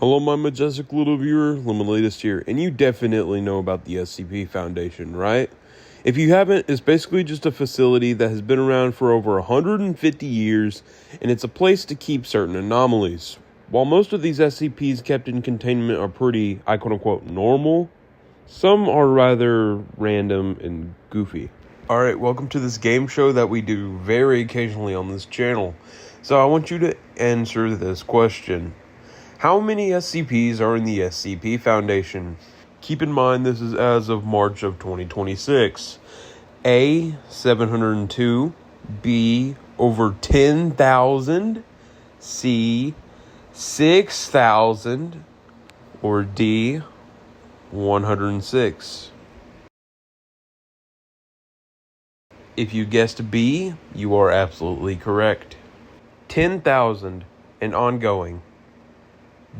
Hello, my majestic little viewer, Latest here, and you definitely know about the SCP Foundation, right? If you haven't, it's basically just a facility that has been around for over 150 years, and it's a place to keep certain anomalies. While most of these SCPs kept in containment are pretty, I quote-unquote, normal, some are rather random and goofy. Alright, welcome to this game show that we do very occasionally on this channel. So I want you to answer this question. How many SCPs are in the SCP Foundation? Keep in mind this is as of March of 2026. A, 702. B, over 10,000. C, 6,000. Or D, 106. If you guessed B, you are absolutely correct. 10,000 and ongoing.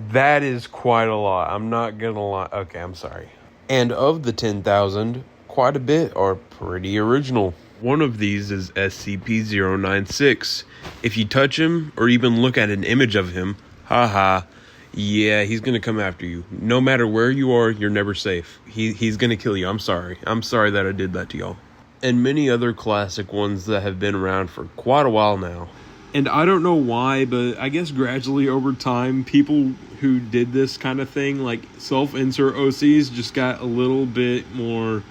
That is quite a lot. I'm not gonna lie. Okay, I'm sorry. And of the 10,000, quite a bit are pretty original. One of these is SCP-096. If you touch him, or even look at an image of him, yeah, he's gonna come after you. No matter where you are, you're never safe. He's gonna kill you. I'm sorry. I'm sorry that I did that to y'all. And many other classic ones that have been around for quite a while now. And I don't know why, but I guess gradually over time, people who did this kind of thing, like self-insert OCs, just got a little bit more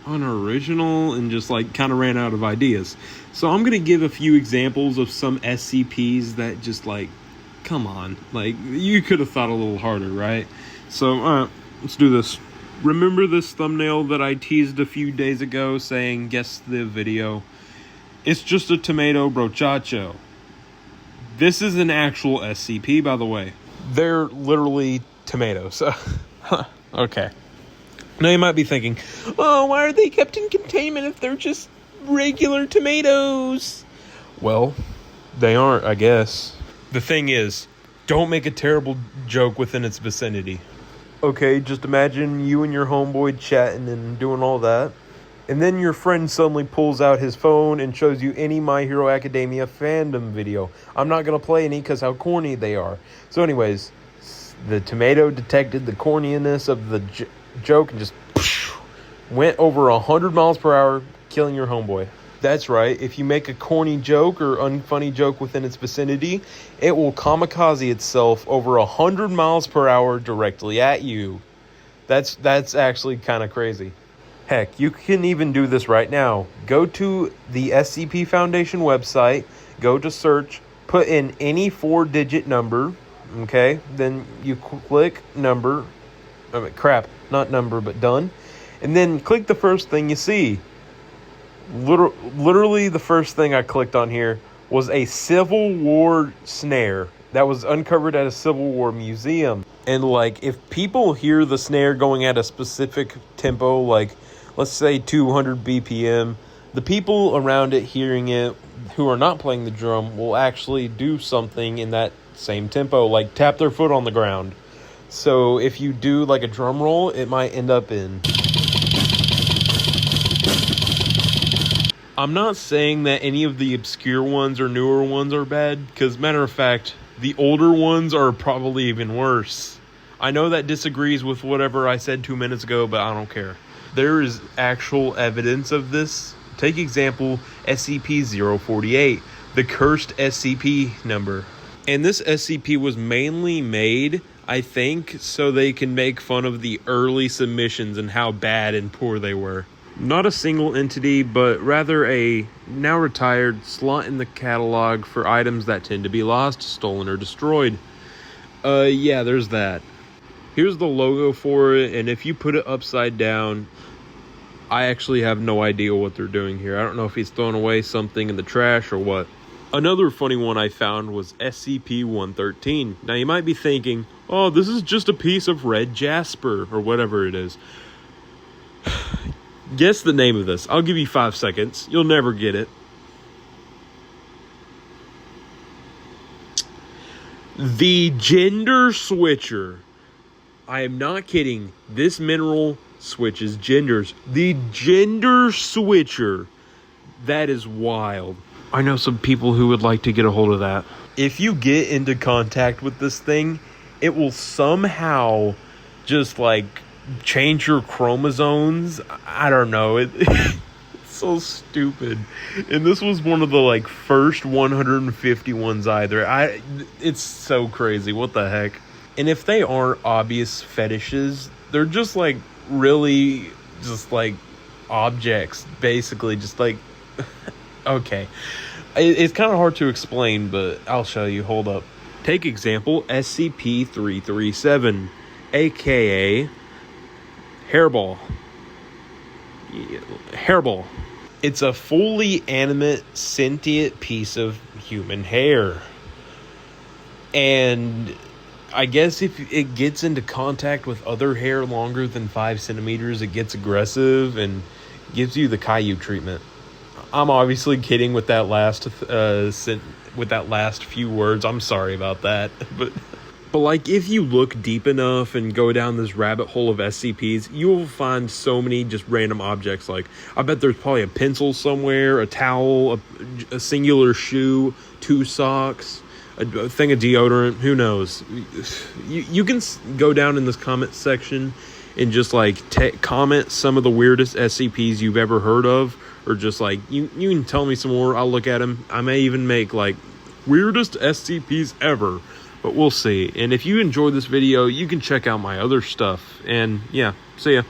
unoriginal and just like kind of ran out of ideas. So I'm going to give a few examples of some SCPs that just like, come on, like you could have thought a little harder, right? So let's do this. Remember this thumbnail that I teased a few days ago saying, guess the video? It's just a tomato brochacho. This is an actual SCP, by the way. They're literally tomatoes. Okay. Now you might be thinking, oh, why are they kept in containment if they're just regular tomatoes? Well, they aren't, I guess. The thing is, don't make a terrible joke within its vicinity. Okay, just imagine you and your homeboy chatting and doing all that. And then your friend suddenly pulls out his phone and shows you any My Hero Academia fandom video. I'm not going to play any because how corny they are. So anyways, the tomato detected the corniness of the joke and just went over 100 miles per hour, killing your homeboy. That's right, if you make a corny joke or unfunny joke within its vicinity, it will kamikaze itself over 100 miles per hour directly at you. That's actually kind of crazy. Heck, you can even do this right now. Go to the SCP Foundation website, go to search, put in any 4-digit number, okay? Then you click number, not number, but done. And then click the first thing you see. Literally the first thing I clicked on here was a Civil War snare that was uncovered at a Civil War museum. And like, if people hear the snare going at a specific tempo, like let's say 200 BPM, the people around it hearing it who are not playing the drum will actually do something in that same tempo, like tap their foot on the ground. So if you do like a drum roll, it might end up in. I'm not saying that any of the obscure ones or newer ones are bad, because matter of fact, the older ones are probably even worse. I know that disagrees with whatever I said 2 minutes ago, but I don't care. There is actual evidence of this. Take example SCP-048, the cursed SCP number. And this SCP was mainly made, I think, so they can make fun of the early submissions and how bad and poor they were. Not a single entity, but rather a now retired slot in the catalog for items that tend to be lost, stolen, or destroyed. Yeah, there's that. Here's the logo for it, and if you put it upside down, I actually have no idea what they're doing here. I don't know if he's throwing away something in the trash or what. Another funny one I found was SCP-113. Now you might be thinking, oh, this is just a piece of red jasper, or whatever it is. Guess the name of this. I'll give you 5 seconds. You'll never get it. The gender switcher. I am not kidding. This mineral switches genders. The gender switcher. That is wild. I know some people who would like to get a hold of that. If you get into contact with this thing, it will somehow just like change your chromosomes. I don't know. It's so stupid. And this was one of the like first 150 ones either. It's so crazy. What the heck? And if they aren't obvious fetishes, they're just like really just like objects, basically. Just like okay. It's kind of hard to explain, but I'll show you. Hold up. Take example SCP-337, aka hairball. Hairball. It's a fully animate, sentient piece of human hair. And I guess if it gets into contact with other hair longer than 5 centimeters, it gets aggressive and gives you the Caillou treatment. I'm obviously kidding with that last few words. I'm sorry about that, but like if you look deep enough and go down this rabbit hole of SCPs, you will find so many just random objects. Like I bet there's probably a pencil somewhere, a towel, a singular shoe, 2 socks, a thing of deodorant. Who knows? You can go down in this comment section and just like comment some of the weirdest SCPs you've ever heard of. Or just like, you can tell me some more. I'll look at them. I may even make like weirdest SCPs ever. But we'll see. And if you enjoyed this video, you can check out my other stuff. And yeah, see ya.